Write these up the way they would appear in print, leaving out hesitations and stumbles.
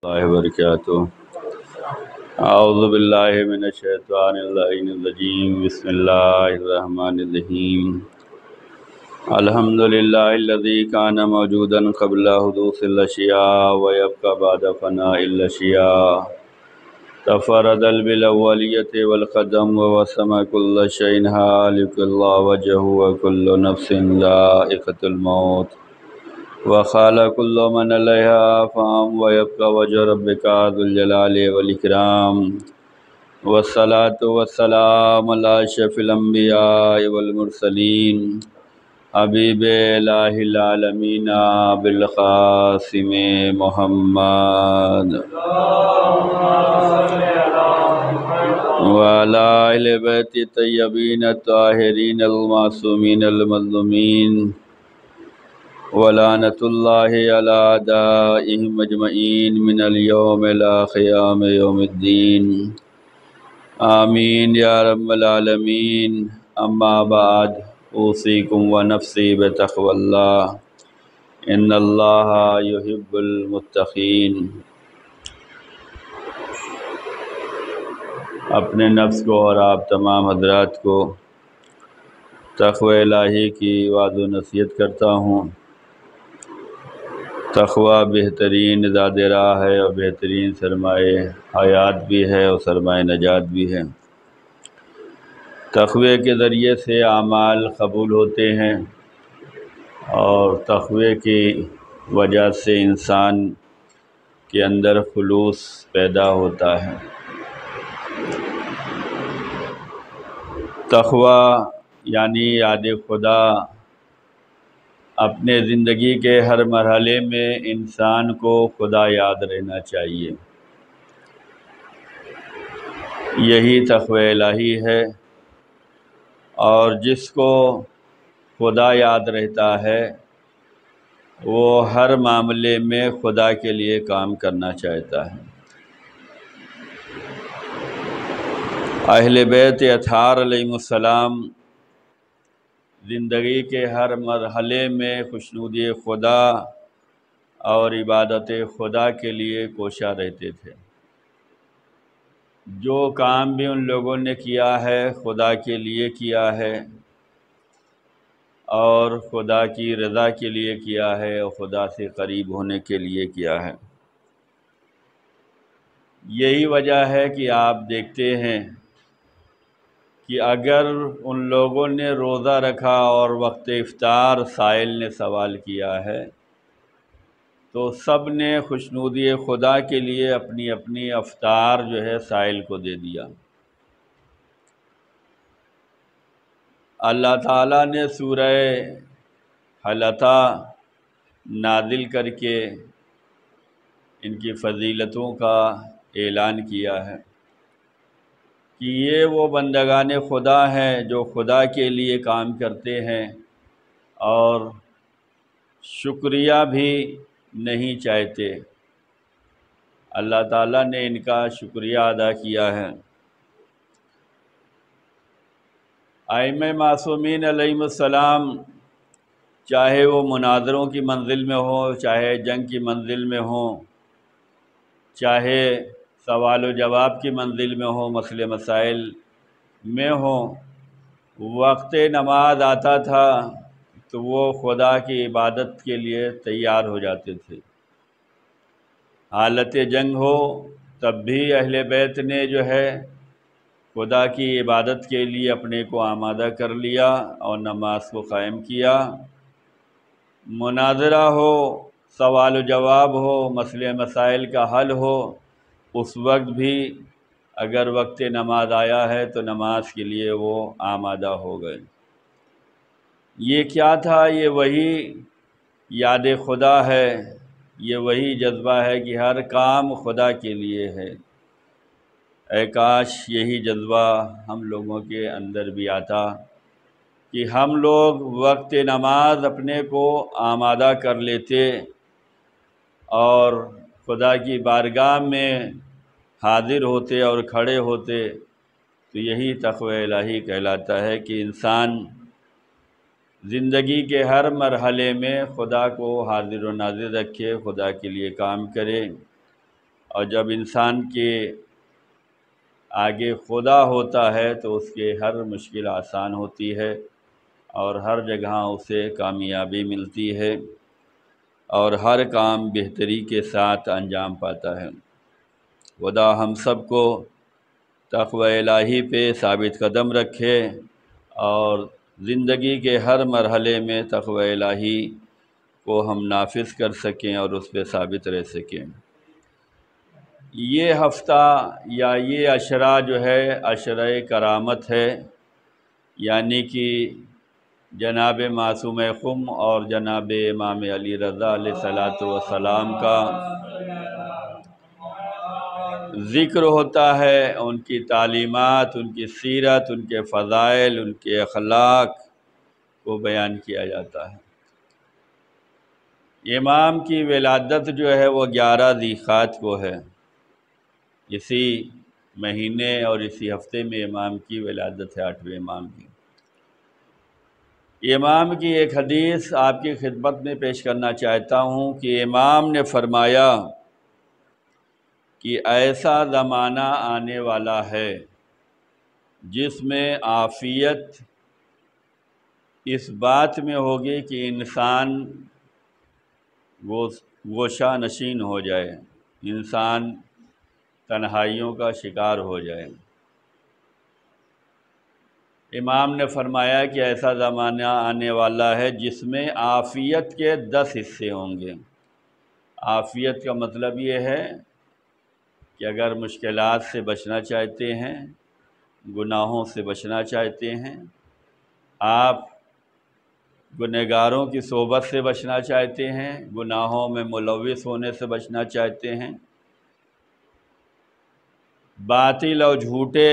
اللہ وبرکاتہ اعوذ باللہ من الشیطان اللعین الرجیم بسم اللہ الرحمن الرحیم الحمد للہ الذی کان موجودا قبل حدوث الاشیاء ویبقى بعد فناء الاشیاء تفرد بالاولیۃ والقدم ووسم كل شیء هالک الا وجهه وكل نفس ذائقة الموت وخالق كل من علیہا فان ويبقى وجه ربك ذو الجلال والإکرام والصلاة والسلام على أشرف الأنبياء والمرسلين حبیب الہ العالمین بالقاسم محمد وعلى آل بیت الطیبین الطاہرین المعصومین المظلومین ولعنۃ اللہ علی اعدائہم اجمعین من اليوم الی قیام یوم الدین آمین یا رب العالمین اما بعد اوصیکم ونفسی بتقوی اللہ ان اللہ یحب المتقین۔ اپنے نفس کو اور آپ تمام حضرات کو تقوی الہی کی وعظ و نصیحت کرتا ہوں۔ تقوی بہترین زاد راہ ہے اور بہترین سرمایہ حیات بھی ہے اور سرمایہ نجات بھی ہے۔ تقوی کے ذریعے سے اعمال قبول ہوتے ہیں اور تقوی کی وجہ سے انسان کے اندر خلوص پیدا ہوتا ہے۔ تقوی یعنی یاد خدا اپنے زندگی کے ہر مرحلے میں انسان کو خدا یاد رہنا چاہیے، یہی تقوی الہی ہے۔ اور جس کو خدا یاد رہتا ہے وہ ہر معاملے میں خدا کے لیے کام کرنا چاہتا ہے۔ اہل بیت اطہار علیہم السلام زندگی کے ہر مرحلے میں خوشنودی خدا اور عبادت خدا کے لیے کوشاں رہتے تھے۔ جو کام بھی ان لوگوں نے کیا ہے خدا کے لیے کیا ہے اور خدا کی رضا کے لیے کیا ہے اور خدا سے قریب ہونے کے لیے کیا ہے۔ یہی وجہ ہے کہ آپ دیکھتے ہیں کہ اگر ان لوگوں نے روزہ رکھا اور وقت افطار سائل نے سوال کیا ہے تو سب نے خوشنودی خدا کے لیے اپنی اپنی افطار جو ہے سائل کو دے دیا۔ اللہ تعالیٰ نے سورہ حلقہ نازل کر کے ان کی فضیلتوں کا اعلان کیا ہے کہ یہ وہ بندگان خدا ہیں جو خدا کے لیے کام کرتے ہیں اور شکریہ بھی نہیں چاہتے۔ اللہ تعالیٰ نے ان کا شکریہ ادا کیا ہے۔ ائمہ معصومین علیہم السلام چاہے وہ مناظروں کی منزل میں ہوں، چاہے جنگ کی منزل میں ہوں، چاہے سوال و جواب کی منزل میں ہوں، مسئلے مسائل میں ہوں، وقت نماز آتا تھا تو وہ خدا کی عبادت کے لیے تیار ہو جاتے تھے۔ حالت جنگ ہو تب بھی اہل بیت نے جو ہے خدا کی عبادت کے لیے اپنے کو آمادہ کر لیا اور نماز کو قائم کیا۔ مناظرہ ہو، سوال و جواب ہو، مسئلے مسائل کا حل ہو، اس وقت بھی اگر وقت نماز آیا ہے تو نماز کے لیے وہ آمادہ ہو گئے۔ یہ کیا تھا؟ یہ وہی یاد خدا ہے، یہ وہی جذبہ ہے کہ ہر کام خدا کے لیے ہے۔ اے کاش یہی جذبہ ہم لوگوں کے اندر بھی آتا کہ ہم لوگ وقت نماز اپنے کو آمادہ کر لیتے اور خدا کی بارگاہ میں حاضر ہوتے اور کھڑے ہوتے، تو یہی تقوی الہی کہلاتا ہے کہ انسان زندگی کے ہر مرحلے میں خدا کو حاضر و ناظر رکھے، خدا کے لیے کام کرے اور جب انسان کے آگے خدا ہوتا ہے تو اس کے ہر مشکل آسان ہوتی ہے اور ہر جگہ اسے کامیابی ملتی ہے اور ہر کام بہتری کے ساتھ انجام پاتا ہے۔ خدا ہم سب کو تقوی الہی پہ ثابت قدم رکھے اور زندگی کے ہر مرحلے میں تقوی الہی کو ہم نافذ کر سکیں اور اس پہ ثابت رہ سکیں۔ یہ ہفتہ یا یہ عشرہ جو ہے عشرہ کرامت ہے، یعنی کہ جناب معصوم خم اور جناب امام علی رضا علیہ الصلوۃ والسلام کا ذکر ہوتا ہے، ان کی تعلیمات، ان کی سیرت، ان کے فضائل، ان کے اخلاق کو بیان کیا جاتا ہے۔ امام کی ولادت جو ہے وہ 11 ذیقعد کو ہے، اسی مہینے اور اسی ہفتے میں امام کی ولادت ہے، 8ویں امام کی۔ امام کی ایک حدیث آپ کی خدمت میں پیش کرنا چاہتا ہوں کہ امام نے فرمایا کہ ایسا زمانہ آنے والا ہے جس میں عافیت اس بات میں ہوگی کہ انسان گوشہ نشین ہو جائے، انسان تنہائیوں کا شکار ہو جائے۔ امام نے فرمایا کہ ایسا زمانہ آنے والا ہے جس میں عافیت کے 10 حصے ہوں گے۔ عافیت کا مطلب یہ ہے کہ اگر مشکلات سے بچنا چاہتے ہیں، گناہوں سے بچنا چاہتے ہیں، آپ گنہگاروں کی صحبت سے بچنا چاہتے ہیں، گناہوں میں ملوث ہونے سے بچنا چاہتے ہیں، باطل اور جھوٹے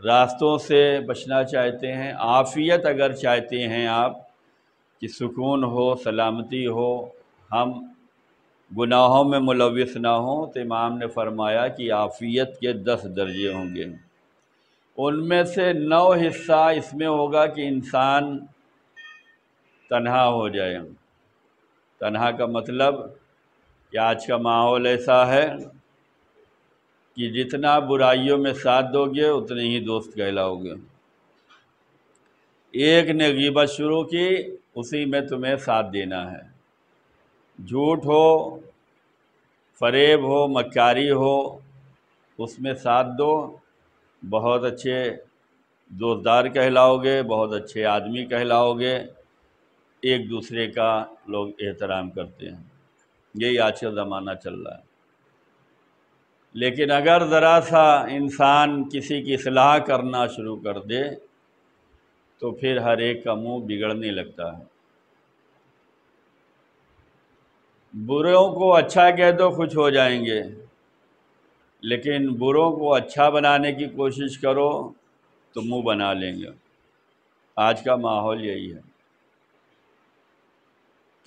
راستوں سے بچنا چاہتے ہیں، عافیت اگر چاہتے ہیں آپ کہ سکون ہو، سلامتی ہو، ہم گناہوں میں ملوث نہ ہوں، تو امام نے فرمایا کہ عافیت کے 10 درجے ہوں گے۔ ان میں سے 9 حصہ اس میں ہوگا کہ انسان تنہا ہو جائے۔ تنہا کا مطلب کہ آج کا ماحول ایسا ہے کہ جتنا برائیوں میں ساتھ دو گے اتنے ہی دوست کہلاؤ گے۔ ایک نے غیبت شروع کی، اسی میں تمہیں ساتھ دینا ہے۔ جھوٹ ہو، فریب ہو، مکاری ہو، اس میں ساتھ دو، بہت اچھے دوستدار کہلاؤ گے، بہت اچھے آدمی کہلاؤ گے، ایک دوسرے کا لوگ احترام کرتے ہیں۔ یہی آج کا زمانہ چل رہا ہے۔ لیکن اگر ذرا سا انسان کسی کی اصلاح کرنا شروع کر دے تو پھر ہر ایک کا منہ بگڑنے لگتا ہے۔ بروں کو اچھا کہہ دو خوش ہو جائیں گے، لیکن بروں کو اچھا بنانے کی کوشش کرو تو منہ بنا لیں گے۔ آج کا ماحول یہی ہے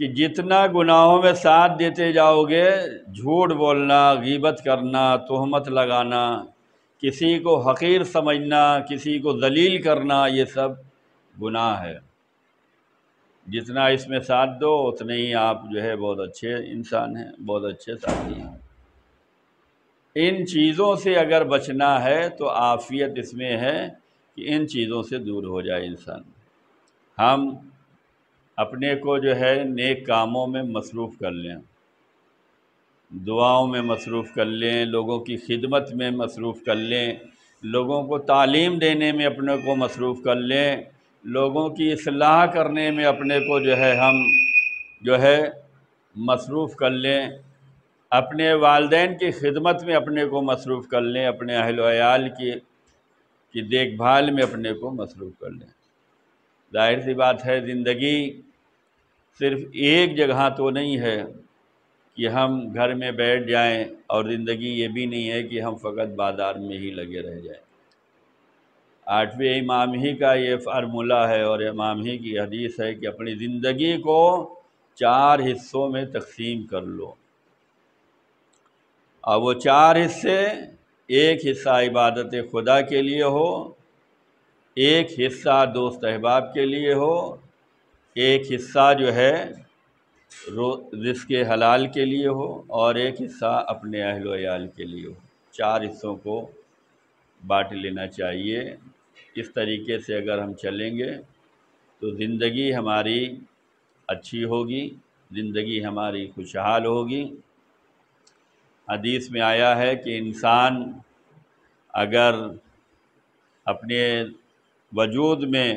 کہ جتنا گناہوں میں ساتھ دیتے جاؤ گے، جھوٹ بولنا، غیبت کرنا، تہمت لگانا، کسی کو حقیر سمجھنا، کسی کو ذلیل کرنا، یہ سب گناہ ہے۔ جتنا اس میں ساتھ دو اتنے ہی آپ جو ہے بہت اچھے انسان ہیں، بہت اچھے ساتھی ہیں۔ ان چیزوں سے اگر بچنا ہے تو عافیت اس میں ہے کہ ان چیزوں سے دور ہو جائے انسان۔ ہم اپنے کو جو ہے نیک کاموں میں مصروف کر لیں، دعاؤں میں مصروف کر لیں، لوگوں کی خدمت میں مصروف کر لیں، لوگوں کو تعلیم دینے میں اپنے کو مصروف کر لیں، لوگوں کی اصلاح کرنے میں اپنے کو جو ہے ہم جو ہے مصروف کر لیں، اپنے والدین کی خدمت میں اپنے کو مصروف کر لیں، اپنے اہل و عیال کی دیکھ بھال میں اپنے کو مصروف کر لیں۔ ظاہر سی بات ہے زندگی صرف ایک جگہ تو نہیں ہے کہ ہم گھر میں بیٹھ جائیں، اور زندگی یہ بھی نہیں ہے کہ ہم فقط بازار میں ہی لگے رہ جائیں۔ 8ویں امام ہی کا یہ فارمولہ ہے اور امام ہی کی حدیث ہے کہ اپنی زندگی کو 4 حصوں میں تقسیم کر لو، اور وہ 4 حصے، ایک حصہ عبادت خدا کے لیے ہو، ایک حصہ دوست احباب کے لیے ہو، ایک حصہ جو ہے رزق حلال کے لیے ہو اور ایک حصہ اپنے اہل و عیال کے لیے ہو، 4 حصوں کو بانٹ لینا چاہیے۔ اس طریقے سے اگر ہم چلیں گے تو زندگی ہماری اچھی ہوگی، زندگی ہماری خوشحال ہوگی۔ حدیث میں آیا ہے کہ انسان اگر اپنے وجود میں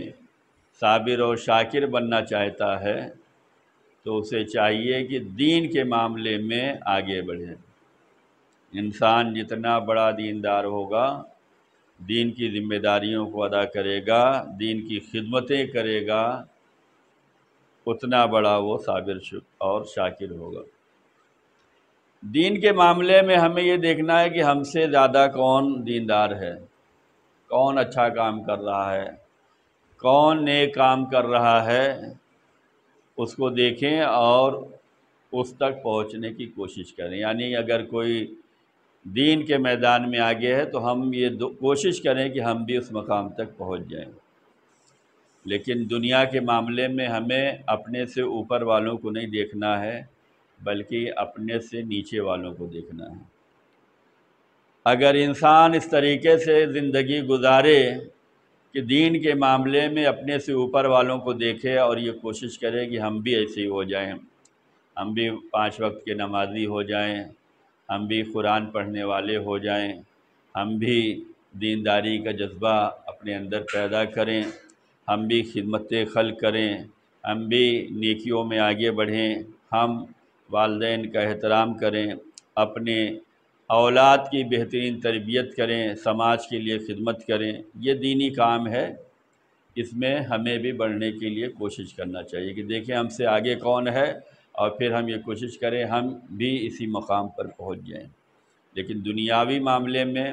صابر اور شاکر بننا چاہتا ہے تو اسے چاہیے کہ دین کے معاملے میں آگے بڑھے۔ انسان جتنا بڑا دیندار ہوگا، دین کی ذمہ داریوں کو ادا کرے گا، دین کی خدمتیں کرے گا، اتنا بڑا وہ صابر اور شاکر ہوگا۔ دین کے معاملے میں ہمیں یہ دیکھنا ہے کہ ہم سے زیادہ کون دیندار ہے، کون اچھا کام کر رہا ہے، کون نیک کام کر رہا ہے، اس کو دیکھیں اور اس تک پہنچنے کی کوشش کریں۔ یعنی اگر کوئی دین کے میدان میں آگے ہے تو ہم یہ کوشش کریں کہ ہم بھی اس مقام تک پہنچ جائیں۔ لیکن دنیا کے معاملے میں ہمیں اپنے سے اوپر والوں کو نہیں دیکھنا ہے، بلکہ اپنے سے نیچے والوں کو دیکھنا ہے۔ اگر انسان اس طریقے سے زندگی گزارے کہ دین کے معاملے میں اپنے سے اوپر والوں کو دیکھے اور یہ کوشش کرے کہ ہم بھی ایسے ہی ہو جائیں، ہم بھی 5 وقت کے نمازی ہو جائیں، ہم بھی قرآن پڑھنے والے ہو جائیں، ہم بھی دینداری کا جذبہ اپنے اندر پیدا کریں، ہم بھی خدمت خلق کریں، ہم بھی نیکیوں میں آگے بڑھیں، ہم والدین کا احترام کریں، اپنے اولاد کی بہترین تربیت کریں، سماج کے لیے خدمت کریں، یہ دینی کام ہے۔ اس میں ہمیں بھی بڑھنے کے لیے کوشش کرنا چاہیے کہ دیکھیں ہم سے آگے کون ہے اور پھر ہم یہ کوشش کریں ہم بھی اسی مقام پر پہنچ جائیں۔ لیکن دنیاوی معاملے میں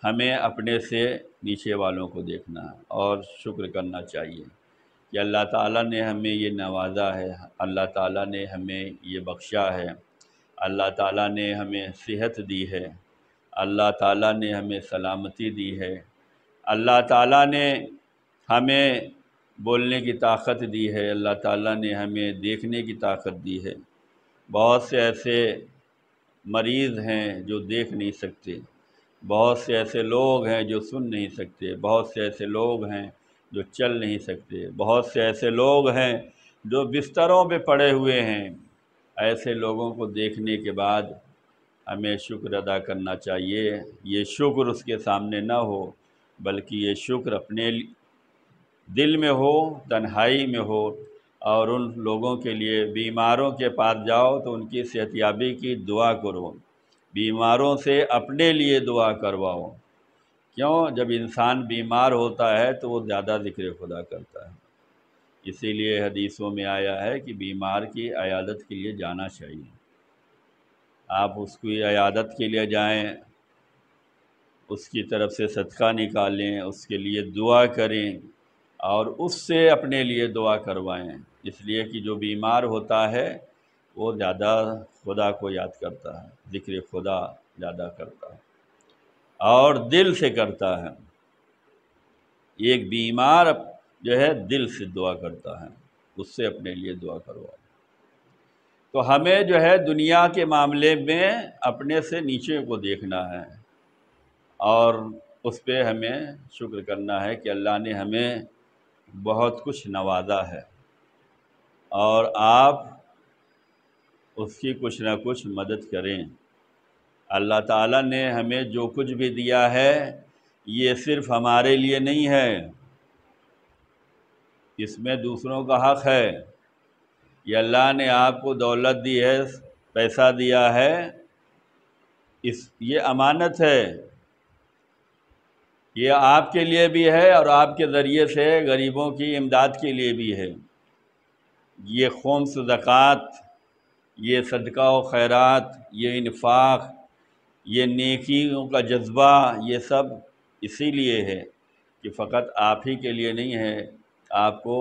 ہمیں اپنے سے نیچے والوں کو دیکھنا ہے اور شکر کرنا چاہیے کہ اللہ تعالیٰ نے ہمیں یہ نوازا ہے، اللہ تعالیٰ نے ہمیں یہ بخشا ہے، اللہ تعالیٰ نے ہمیں صحت دی ہے، اللہ تعالیٰ نے ہمیں سلامتی دی ہے، اللہ تعالیٰ نے ہمیں بولنے کی طاقت دی ہے، اللہ تعالیٰ نے ہمیں دیکھنے کی طاقت دی ہے۔ بہت سے ایسے مریض ہیں جو دیکھ نہیں سکتے، بہت سے ایسے لوگ ہیں جو سن نہیں سکتے، بہت سے ایسے لوگ ہیں جو چل نہیں سکتے، بہت سے ایسے لوگ ہیں جو بستروں پہ پڑے ہوئے ہیں۔ ایسے لوگوں کو دیکھنے کے بعد ہمیں شکر ادا کرنا چاہیے۔ یہ شکر اس کے سامنے نہ ہو، بلکہ یہ شکر اپنے دل میں ہو، تنہائی میں ہو، اور ان لوگوں کے لیے بیماروں کے پاس جاؤ تو ان کی صحت یابی کی دعا کرو، بیماروں سے اپنے لیے دعا کرواؤ۔ کیوں؟ جب انسان بیمار ہوتا ہے تو وہ زیادہ ذکر خدا کرتا ہے۔ اسی لیے حدیثوں میں آیا ہے کہ بیمار کی عیادت کے لیے جانا چاہیے۔ آپ اس کی عیادت کے لیے جائیں، اس کی طرف سے صدقہ نکالیں، اس کے لیے دعا کریں اور اس سے اپنے لیے دعا کروائیں، اس لیے کہ جو بیمار ہوتا ہے وہ زیادہ خدا کو یاد کرتا ہے، ذکر خدا زیادہ کرتا ہے اور دل سے کرتا ہے۔ ایک بیمار جو ہے دل سے دعا کرتا ہے، اس سے اپنے لیے دعا کرواؤ۔ تو ہمیں جو ہے دنیا کے معاملے میں اپنے سے نیچے کو دیکھنا ہے اور اس پہ ہمیں شکر کرنا ہے کہ اللہ نے ہمیں بہت کچھ نوازا ہے اور آپ اس کی کچھ نہ کچھ مدد کریں۔ اللہ تعالیٰ نے ہمیں جو کچھ بھی دیا ہے یہ صرف ہمارے لیے نہیں ہے، اس میں دوسروں کا حق ہے۔ یہ اللہ نے آپ کو دولت دی ہے، پیسہ دیا ہے، یہ امانت ہے، یہ آپ کے لیے بھی ہے اور آپ کے ذریعے سے غریبوں کی امداد کے لیے بھی ہے۔ یہ خمس زکوٰۃ، یہ صدقہ و خیرات، یہ انفاق، یہ نیکیوں کا جذبہ، یہ سب اسی لیے ہے کہ فقط آپ ہی کے لیے نہیں ہے، آپ کو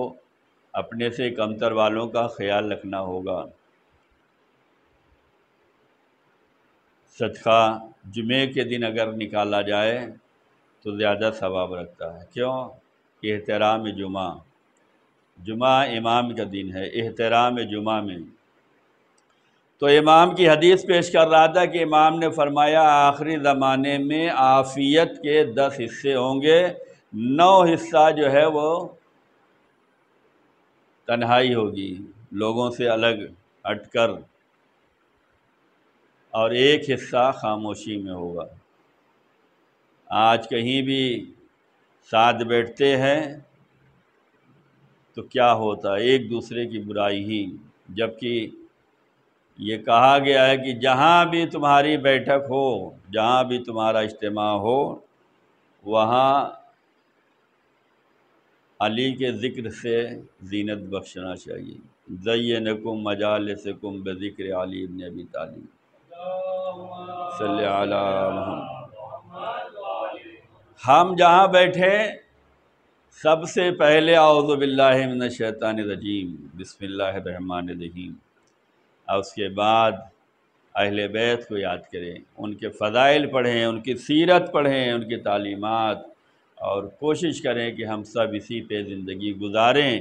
اپنے سے کمتر والوں کا خیال رکھنا ہوگا۔ صدقہ جمعے کے دن اگر نکالا جائے تو زیادہ ثواب رکھتا ہے۔ کیوں؟ کہ احترام جمعہ، جمعہ امام کا دن ہے، احترام جمعہ میں۔ تو امام کی حدیث پیش کر رہا تھا کہ امام نے فرمایا آخری زمانے میں عافیت کے 10 حصے ہوں گے، 9 حصہ جو ہے وہ تنہائی ہوگی، لوگوں سے الگ ہٹ کر، اور 1 حصہ خاموشی میں ہوگا۔ آج کہیں بھی ساتھ بیٹھتے ہیں تو کیا ہوتا ہے؟ ایک دوسرے کی برائی ہی، جبکہ یہ کہا گیا ہے کہ جہاں بھی تمہاری بیٹھک ہو، جہاں بھی تمہارا اجتماع ہو، وہاں علی کے ذکر سے زینت بخشنا چاہیے۔ زینکم مجالسکم بذکر علی ابن ابی طالب، صلی علی محمد۔ ہم جہاں بیٹھے سب سے پہلے اعوذ باللہ من الشیطان الرجیم، بسم اللہ الرحمن الرحیم، اور اس کے بعد اہل بیت کو یاد کریں، ان کے فضائل پڑھیں، ان کی سیرت پڑھیں، ان کی تعلیمات، اور کوشش کریں کہ ہم سب اسی پہ زندگی گزاریں۔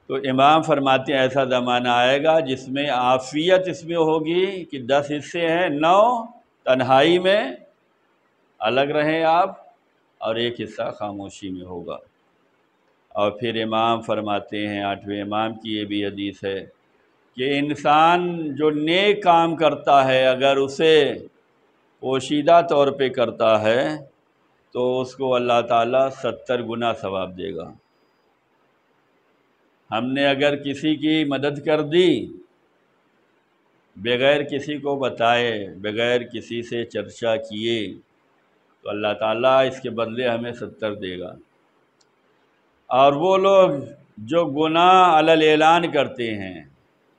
تو امام فرماتے ہیں ایسا زمانہ آئے گا جس میں عافیت اس میں ہوگی کہ 10 حصے ہیں، 9 تنہائی میں الگ رہیں آپ، اور 1 حصہ خاموشی میں ہوگا۔ اور پھر امام فرماتے ہیں، 8ویں امام کی یہ بھی حدیث ہے کہ انسان جو نیک کام کرتا ہے اگر اسے پوشیدہ طور پہ کرتا ہے تو اس کو اللہ تعالیٰ 70 گنا ثواب دے گا۔ ہم نے اگر کسی کی مدد کر دی بغیر کسی کو بتائے، بغیر کسی سے چرچا کیے، تو اللہ تعالیٰ اس کے بدلے ہمیں 70 دے گا۔ اور وہ لوگ جو گناہ علی الاعلان کرتے ہیں،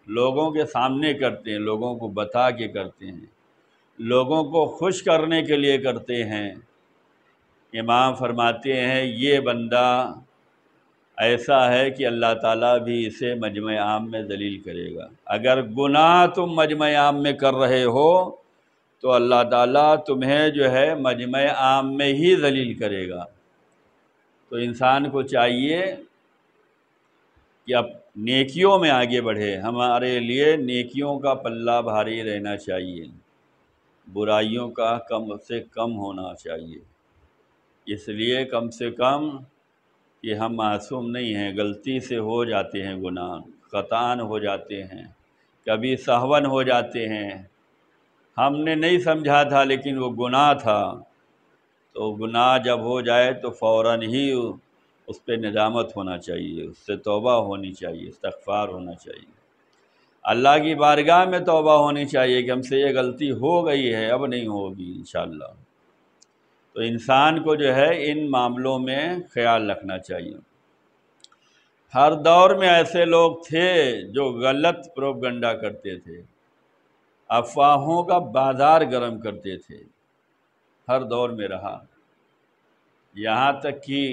لوگوں کے سامنے کرتے ہیں، لوگوں کو بتا کے کرتے ہیں، لوگوں کو خوش کرنے کے لیے کرتے ہیں، امام فرماتے ہیں یہ بندہ ایسا ہے کہ اللہ تعالیٰ بھی اسے مجمع عام میں ذلیل کرے گا۔ اگر گناہ تم مجمع عام میں کر رہے ہو تو اللہ تعالیٰ تمہیں جو ہے مجمع عام میں ہی ذلیل کرے گا۔ تو انسان کو چاہیے کہ اب نیکیوں میں آگے بڑھے، ہمارے لیے نیکیوں کا پلہ بھاری رہنا چاہیے، برائیوں کا کم سے کم ہونا چاہیے، اس لیے کم سے کم کہ ہم معصوم نہیں ہیں، غلطی سے ہو جاتے ہیں گناہ، خطاً ہو جاتے ہیں، کبھی سہون ہو جاتے ہیں، ہم نے نہیں سمجھا تھا لیکن وہ گناہ تھا، تو گناہ جب ہو جائے تو فوراً ہی اس پہ ندامت ہونا چاہیے، اس سے توبہ ہونی چاہیے، استغفار ہونا چاہیے، اللہ کی بارگاہ میں توبہ ہونی چاہیے کہ ہم سے یہ غلطی ہو گئی ہے، اب نہیں ہوگی انشاءاللہ۔ تو انسان کو جو ہے ان معاملوں میں خیال رکھنا چاہیے۔ ہر دور میں ایسے لوگ تھے جو غلط پروپگنڈا کرتے تھے، افواہوں کا بازار گرم کرتے تھے، ہر دور میں رہا، یہاں تک کہ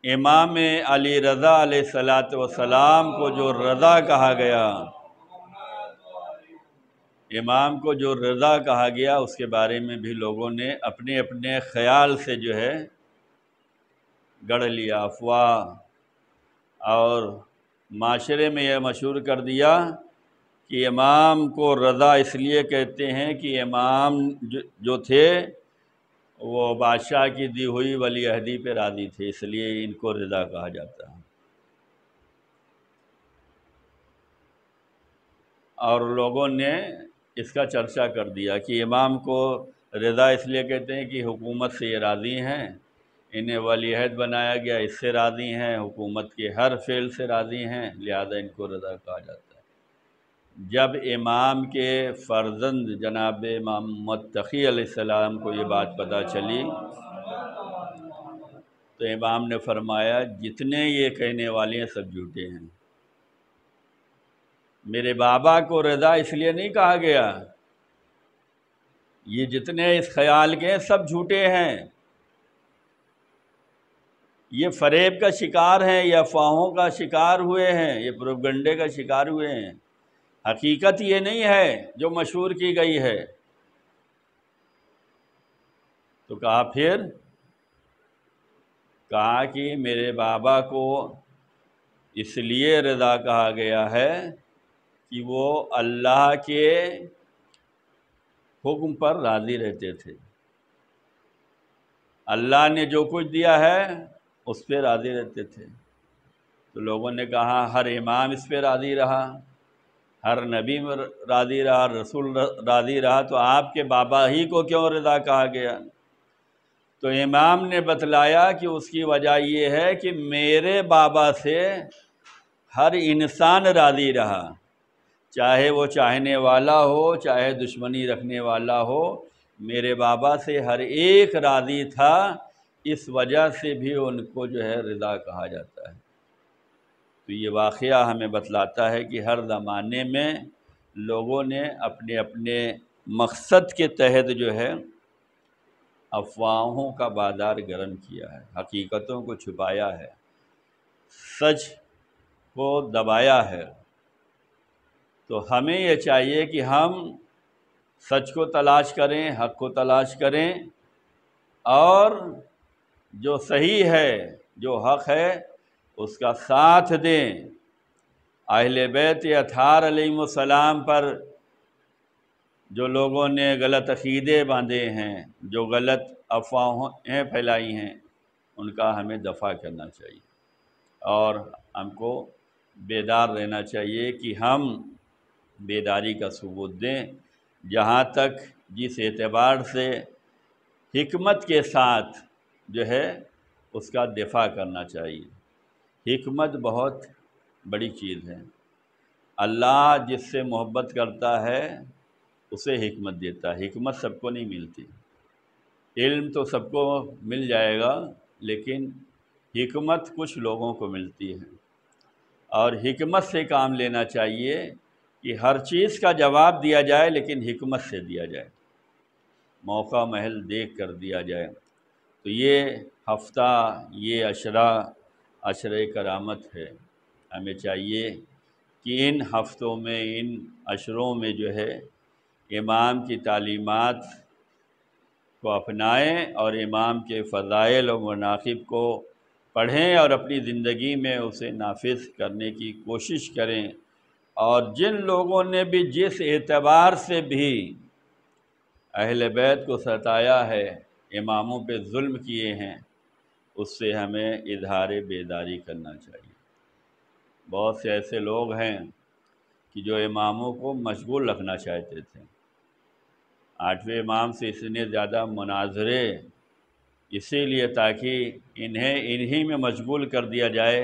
امام علی رضا علیہ السلام کو جو رضا کہا گیا، امام کو جو رضا کہا گیا، اس کے بارے میں بھی لوگوں نے اپنے اپنے خیال سے جو ہے گڑھ لیا افواہ، اور معاشرے میں یہ مشہور کر دیا کہ امام کو رضا اس لیے کہتے ہیں کہ امام جو تھے وہ بادشاہ کی دی ہوئی ولی عہدی پہ راضی تھے، اس لیے ان کو رضا کہا جاتا ہے۔ اور لوگوں نے اس کا چرچا کر دیا کہ امام کو رضا اس لیے کہتے ہیں کہ حکومت سے یہ راضی ہیں، انہیں ولی عہد بنایا گیا، اس سے راضی ہیں، حکومت کے ہر فعل سے راضی ہیں، لہذا ان کو رضا کہا جاتا ہے۔ جب امام کے فرزند جناب امام متقی علیہ السلام کو یہ بات پتہ چلی تو امام نے فرمایا جتنے یہ کہنے والے ہیں سب جھوٹے ہیں، میرے بابا کو رضا اس لیے نہیں کہا گیا، یہ جتنے اس خیال کے ہیں سب جھوٹے ہیں، یہ فریب کا شکار ہیں، یہ افواہوں کا شکار ہوئے ہیں، یہ پروپگنڈے کا شکار ہوئے ہیں، حقیقت یہ نہیں ہے جو مشہور کی گئی ہے۔ تو کہا کہ میرے بابا کو اس لیے رضا کہا گیا ہے کہ وہ اللہ کے حکم پر راضی رہتے تھے، اللہ نے جو کچھ دیا ہے اس پہ راضی رہتے تھے۔ تو لوگوں نے کہا ہر امام اس پہ راضی رہا، ہر نبی میں راضی رہا، رسول راضی رہا، تو آپ کے بابا ہی کو کیوں رضا کہا گیا؟ تو امام نے بتلایا کہ اس کی وجہ یہ ہے کہ میرے بابا سے ہر انسان راضی رہا، چاہے وہ چاہنے والا ہو چاہے دشمنی رکھنے والا ہو، میرے بابا سے ہر ایک راضی تھا، اس وجہ سے بھی ان کو جو ہے رضا کہا جاتا ہے۔ تو یہ واقعہ ہمیں بتلاتا ہے کہ ہر زمانے میں لوگوں نے اپنے اپنے مقصد کے تحت جو ہے افواہوں کا بازار گرم کیا ہے، حقیقتوں کو چھپایا ہے، سچ کو دبایا ہے۔ تو ہمیں یہ چاہیے کہ ہم سچ کو تلاش کریں، حق کو تلاش کریں، اور جو صحیح ہے جو حق ہے اس کا ساتھ دیں۔ اہل بیت اطہار علیہم السلام پر جو لوگوں نے غلط عقیدے باندھے ہیں، جو غلط افواہیں پھیلائی ہیں، ان کا ہمیں دفاع کرنا چاہیے، اور ہم کو بیدار رہنا چاہیے کہ ہم بیداری کا ثبوت دیں، جہاں تک جس اعتبار سے حکمت کے ساتھ جو ہے اس کا دفاع کرنا چاہیے۔ حکمت بہت بڑی چیز ہے، اللہ جس سے محبت کرتا ہے اسے حکمت دیتا ہے، حکمت سب کو نہیں ملتی۔ علم تو سب کو مل جائے گا، لیکن حکمت کچھ لوگوں کو ملتی ہے، اور حکمت سے کام لینا چاہیے کہ ہر چیز کا جواب دیا جائے لیکن حکمت سے دیا جائے، موقع محل دیکھ کر دیا جائے۔ تو یہ ہفتہ، یہ عشرہ کرامت ہے، ہمیں چاہیے کہ ان ہفتوں میں، ان عشروں میں جو ہے امام کی تعلیمات کو اپنائیں، اور امام کے فضائل و مناقب کو پڑھیں اور اپنی زندگی میں اسے نافذ کرنے کی کوشش کریں، اور جن لوگوں نے بھی جس اعتبار سے بھی اہل بیت کو ستایا ہے، اماموں پہ ظلم کیے ہیں، اس سے ہمیں اظہار بیداری کرنا چاہیے۔ بہت سے ایسے لوگ ہیں کہ جو اماموں کو مشغول رکھنا چاہتے تھے، 8ویں امام سے اس نے زیادہ مناظرے، اسی لیے تاکہ انہی میں مشغول کر دیا جائے،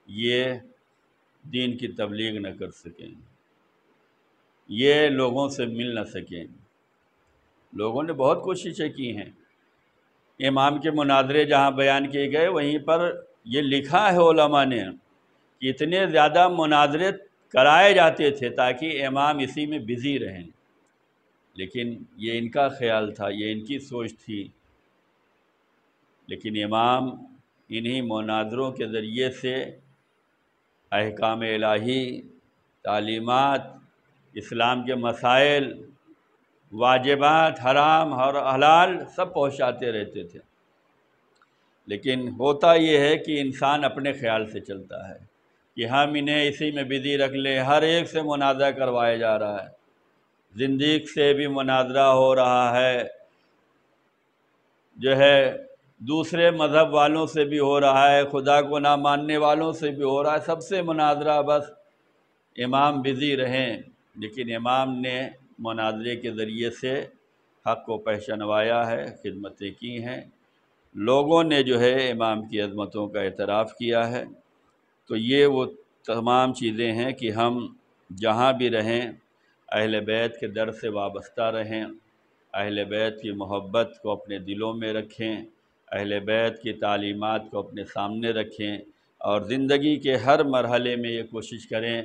یہ دین کی تبلیغ نہ کر سکیں، یہ لوگوں سے مل نہ سکیں۔ لوگوں نے بہت کوششیں کی ہیں، امام کے مناظرے جہاں بیان کیے گئے وہیں پر یہ لکھا ہے علماء نے کہ اتنے زیادہ مناظرے کرائے جاتے تھے تاکہ امام اسی میں بزی رہیں، لیکن یہ ان کا خیال تھا، یہ ان کی سوچ تھی، لیکن امام انہی مناظروں کے ذریعے سے احکام الہی، تعلیمات، اسلام کے مسائل، واجبات، حرام اور حلال سب پہنچاتے رہتے تھے۔ لیکن ہوتا یہ ہے کہ انسان اپنے خیال سے چلتا ہے کہ ہم انہیں اسی میں بزی رکھ لیں، ہر ایک سے مناظرہ کروایا جا رہا ہے، زندیق سے بھی مناظرہ ہو رہا ہے، جو ہے دوسرے مذہب والوں سے بھی ہو رہا ہے، خدا کو نہ ماننے والوں سے بھی ہو رہا ہے، سب سے مناظرہ، بس امام بزی رہیں۔ لیکن امام نے مناظرے کے ذریعے سے حق کو پہچانوایا ہے، خدمتیں کی ہیں، لوگوں نے جو ہے امام کی عظمتوں کا اعتراف کیا ہے۔ تو یہ وہ تمام چیزیں ہیں کہ ہم جہاں بھی رہیں اہل بیت کے در سے وابستہ رہیں، اہل بیت کی محبت کو اپنے دلوں میں رکھیں، اہل بیت کی تعلیمات کو اپنے سامنے رکھیں، اور زندگی کے ہر مرحلے میں یہ کوشش کریں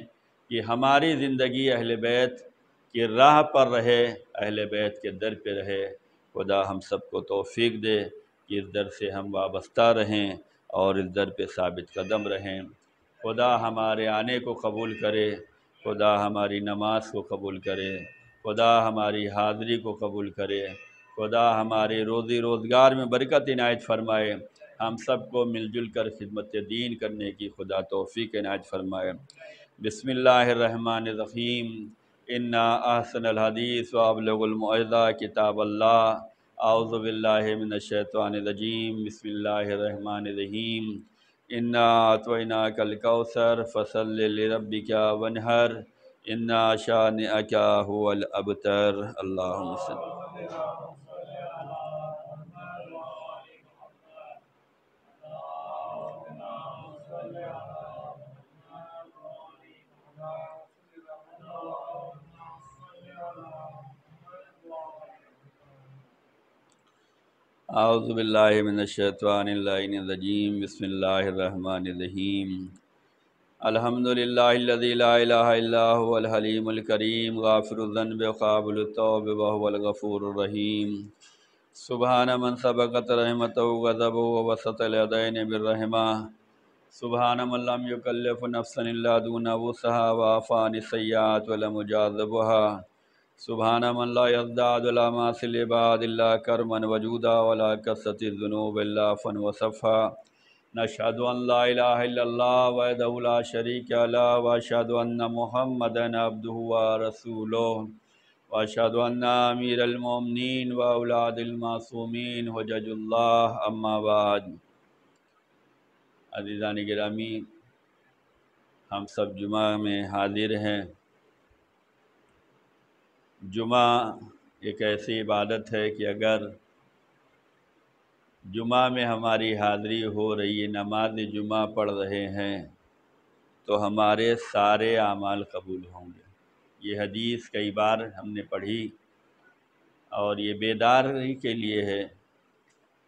کہ ہماری زندگی اہل بیت کی راہ پر رہے، اہل بیت کے در پہ رہے۔ خدا ہم سب کو توفیق دے کہ اس در سے ہم وابستہ رہیں اور اس در پہ ثابت قدم رہیں۔ خدا ہمارے آنے کو قبول کرے، خدا ہماری نماز کو قبول کرے، خدا ہماری حاضری کو قبول کرے، خدا ہمارے روزی روزگار میں برکت عنایت فرمائے، ہم سب کو مل جل کر خدمت دین کرنے کی خدا توفیق عنایت فرمائے۔ بسم اللہ الرحمن الرحیم۔ انا احسن الحدیث و ابلغ الموعظہ کتاب اللہ۔ اعوذ باللہ من الشیطان الرجیم۔ بسم اللہ الرحمن الرحیم۔ انا اعطیناک الکوثر فصل لربک وانحر ان شانئک هو الابتر۔ اللہم صل۔ اعوذ باللہ من الشیطان اللعین الرجیم۔ بسم اللہ الرحمن الرحیم۔ الحمدللہ الذی لا الہ الا هو الحلیم الکریم غافر الذنب وقابل التوب وهو الغفور الرحیم۔ سبحان من سبقت رحمتہ وغضبہ ووسط الیدین بالرحمہ۔ سبحان من لم یکلف نفسا الا دون وسعها وعفى عن السیئات ولم یجازبها۔ سبحان من لا يزداد ولا معاصي العباد الا كرما وجودا ولا كثرة الذنوب الا عفوا وصفا۔ نشهد ان لا اله الا الله وحده لا شريك له واشهد ان محمدا عبده ورسوله واشهد ان امير المؤمنين واولاد المعصومين حجج الله اما بعد۔ عزیزان گرامی، ہم سب جمعہ میں حاضر ہیں۔ جمعہ ایک ایسی عبادت ہے کہ اگر جمعہ میں ہماری حاضری ہو رہی ہے، نماز جمعہ پڑھ رہے ہیں، تو ہمارے سارے اعمال قبول ہوں گے۔ یہ حدیث کئی بار ہم نے پڑھی اور یہ بیداری کے لیے ہے۔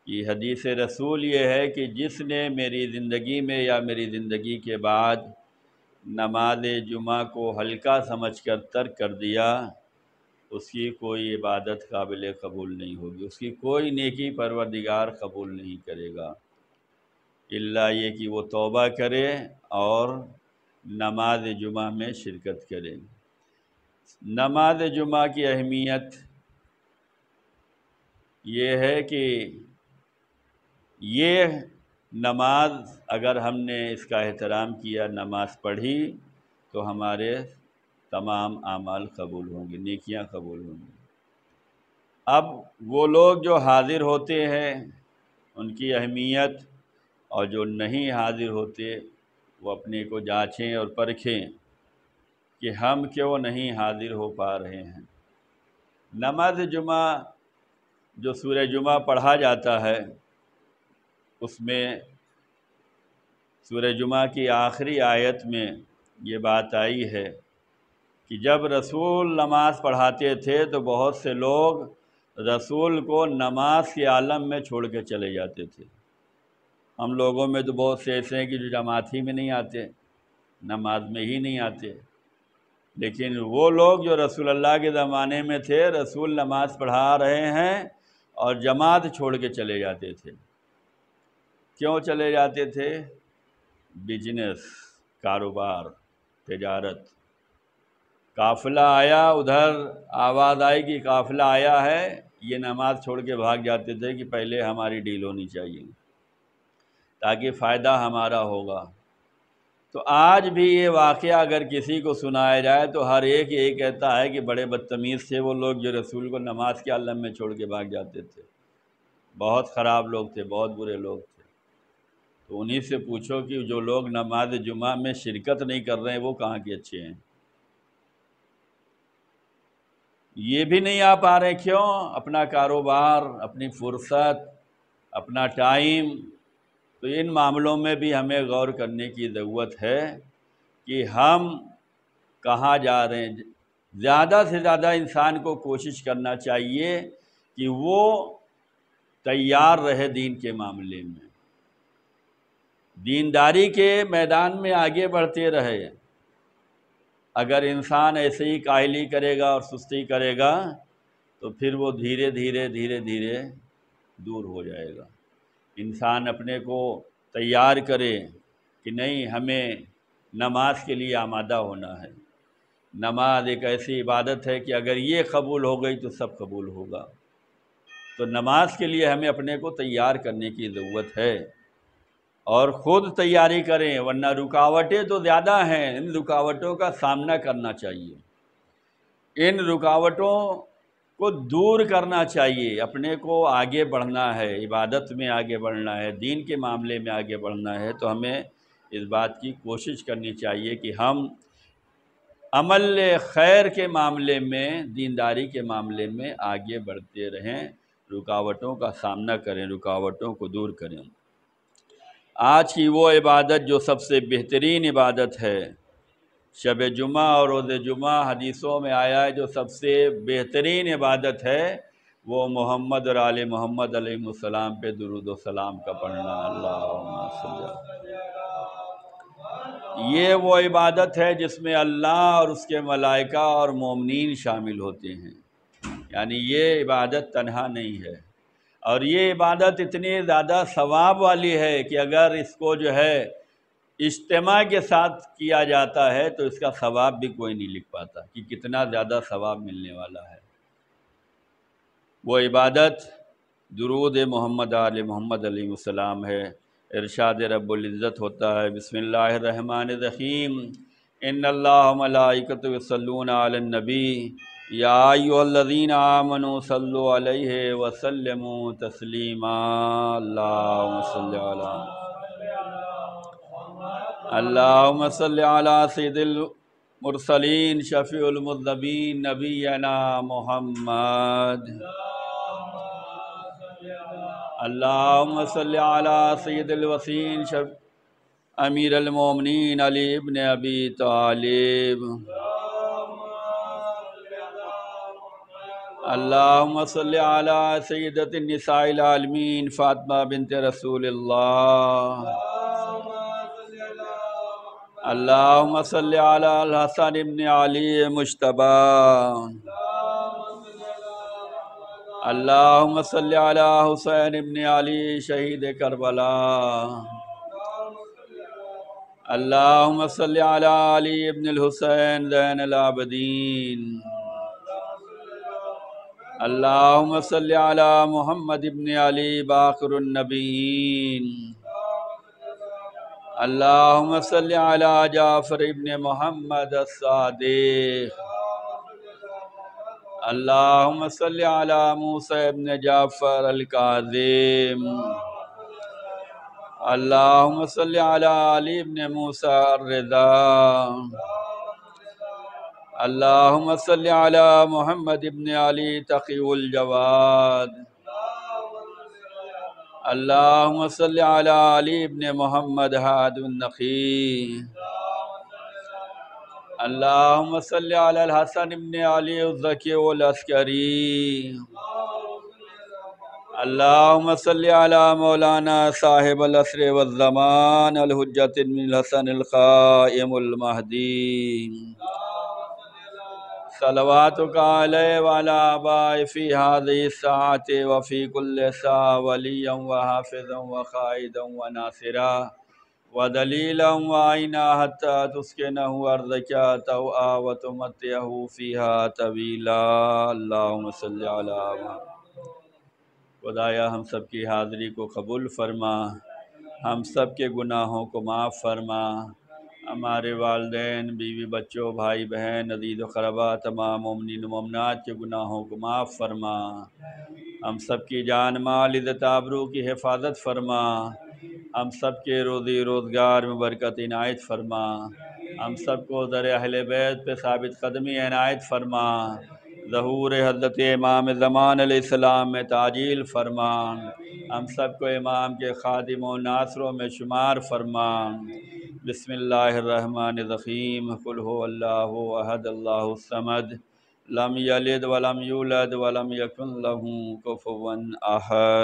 یہ حدیث رسول یہ ہے کہ جس نے میری زندگی میں یا میری زندگی کے بعد نماز جمعہ کو ہلکا سمجھ کر ترک کر دیا، اس کی کوئی عبادت قابل قبول نہیں ہوگی، اس کی کوئی نیکی پروردگار قبول نہیں کرے گا، الا یہ کہ وہ توبہ کرے اور نماز جمعہ میں شرکت کرے۔ نماز جمعہ کی اہمیت یہ ہے کہ یہ نماز اگر ہم نے اس کا احترام کیا، نماز پڑھی، تو ہمارے تمام اعمال قبول ہوں گے، نیکیاں قبول ہوں گی۔ اب وہ لوگ جو حاضر ہوتے ہیں ان کی اہمیت، اور جو نہیں حاضر ہوتے وہ اپنے کو جانچیں اور پرکھیں کہ ہم کیوں نہیں حاضر ہو پا رہے ہیں۔ نماز جمعہ جو سورہ جمعہ پڑھا جاتا ہے، اس میں سورہ جمعہ کی آخری آیت میں یہ بات آئی ہے کہ جب رسول نماز پڑھاتے تھے تو بہت سے لوگ رسول کو نماز کے عالم میں چھوڑ کے چلے جاتے تھے۔ ہم لوگوں میں تو بہت سے ایسے ہیں کہ جو جماعت ہی میں نہیں آتے، نماز میں ہی نہیں آتے، لیکن وہ لوگ جو رسول اللہ کے زمانے میں تھے، رسول نماز پڑھا رہے ہیں اور جماعت چھوڑ کے چلے جاتے تھے۔ کیوں چلے جاتے تھے؟ بزنس، کاروبار، تجارت۔ قافلہ آیا، ادھر آواز آئی کہ قافلہ آیا ہے، یہ نماز چھوڑ کے بھاگ جاتے تھے کہ پہلے ہماری ڈیل ہونی چاہیے تاکہ فائدہ ہمارا ہوگا۔ تو آج بھی یہ واقعہ اگر کسی کو سنایا جائے تو ہر ایک یہی کہتا ہے کہ بڑے بدتمیز تھے وہ لوگ جو رسول کو نماز کے عالم میں چھوڑ کے بھاگ جاتے تھے، بہت خراب لوگ تھے، بہت برے لوگ تھے۔ تو انہی سے پوچھو کہ جو لوگ نماز جمعہ میں شرکت نہیں کر رہے ہیں وہ کہاں کے اچھے ہیں؟ یہ بھی نہیں آ پا رہے، کیوں؟ اپنا کاروبار، اپنی فرصت، اپنا ٹائم۔ تو ان معاملوں میں بھی ہمیں غور کرنے کی ضرورت ہے کہ ہم کہاں جا رہے ہیں۔ زیادہ سے زیادہ انسان کو کوشش کرنا چاہیے کہ وہ تیار رہے دین کے معاملے میں، دینداری کے میدان میں آگے بڑھتے رہے۔ اگر انسان ایسے ہی کاہلی کرے گا اور سستی کرے گا تو پھر وہ دھیرے دھیرے دور ہو جائے گا۔ انسان اپنے کو تیار کرے کہ نہیں، ہمیں نماز کے لیے آمادہ ہونا ہے۔ نماز ایک ایسی عبادت ہے کہ اگر یہ قبول ہو گئی تو سب قبول ہوگا۔ تو نماز کے لیے ہمیں اپنے کو تیار کرنے کی ضرورت ہے۔ اور خود تیاری کریں، ورنہ رکاوٹیں تو زیادہ ہیں، ان رکاوٹوں کا سامنا کرنا چاہیے، ان رکاوٹوں کو دور کرنا چاہیے، اپنے کو آگے بڑھنا ہے، عبادت میں آگے بڑھنا ہے، دین کے معاملے میں آگے بڑھنا ہے، تو ہمیں اس بات کی کوشش کرنی چاہیے کہ ہم عمل خیر کے معاملے میں، دینداری کے معاملے میں آگے بڑھتے رہیں، رکاوٹوں کا سامنا کریں، رکاوٹوں کو دور کریں۔ آج کی وہ عبادت جو سب سے بہترین عبادت ہے، شب جمعہ اور روز جمعہ، حدیثوں میں آیا ہے جو سب سے بہترین عبادت ہے وہ محمد اور آل محمد علیہ السلام پہ درود و سلام کا پڑھنا۔ اللہم صلی اللہ، یہ وہ عبادت ہے جس میں اللہ اور اس کے ملائکہ اور مومنین شامل ہوتے ہیں، یعنی یہ عبادت تنہا نہیں ہے، اور یہ عبادت اتنی زیادہ ثواب والی ہے کہ اگر اس کو جو ہے اجتماع کے ساتھ کیا جاتا ہے تو اس کا ثواب بھی کوئی نہیں لکھ پاتا کہ کتنا زیادہ ثواب ملنے والا ہے۔ وہ عبادت درود محمد آل محمد علیہ السلام ہے۔ ارشاد رب العزت ہوتا ہے، بسم اللہ الرحمن الرحیم، ان اللہ و ملائکتہ یصلون علی النبی یا ایھا الذین آمنوا صلوا علیہ وسلموا تسلیما۔ اللہم صلی اللہم صلی علی سید المرسلین شفیع المذنبین نبینا محمد۔ اللہم صلی علی سید الوصین امیر المومنین علی ابن ابی طالب۔ اللہم صلی علی سیدۃ النساء العالمین فاطمہ بنت رسول اللہ۔ اللہم صلی علی الحسن ابن علی مجتبی۔ اللہم صلی علی حسین ابن علی شہید کربلا۔ اللہم صلی علی علی ابن الحسین زین العابدین۔ اللہم صلی علی محمد ابن علی باقر النبیین۔ اللہم صلی علی جعفر ابن محمد الصادق۔ اللہم صلی علی موسیٰ ابن جعفر الکاظم۔ اللہم صلی علی علی ابن موسیٰ الرضا۔ اللہم صلی علی محمد ابن علی تقی الجواد۔ اللہم صلی علی علی ابن محمد ہاد النقی۔ اللہم صلی علی الحسن ابن علی الزکی العسکری۔ اللہم صلی علی مولانا صاحب العصر والزمان الحجۃ ابن الحسن القائم المہدی۔ صلواتک علیہ وعلی آبائہ فی ہذہ الساعۃ وفی کل ساعۃ ولیا وحافظا وقائدا وناصرا ودلیلا وعینا حتی تسکنہ ارضک طوعا وتمتعہ فیہا طویلا۔ اللہم صلی علی محمد۔ خدایا ہم سب کی حاضری کو قبول فرما، ہم سب کے گناہوں کو معاف فرما، ہمارے والدین، بیوی، بچوں، بھائی بہن، عزیز و اقربا، تمام مومنین و مومنات کے گناہوں کو معاف فرما، ہم سب کی جان مال عزت آبرو کی حفاظت فرما، ہم سب کے روزی روزگار میں برکت عنایت فرما، ہم سب کو در اہل بیت پہ ثابت قدمی عنایت فرما، ظہور حضرت امام زمان علیہ السلام میں تعجیل فرما، ہم سب کو امام کے خادم و ناصروں میں شمار فرما۔ بسم اللہ الرحمن الرحیم، قل هو اللہ احد اللہ الصمد لم یلد ولم یولد ولم یکن له کفوا احد۔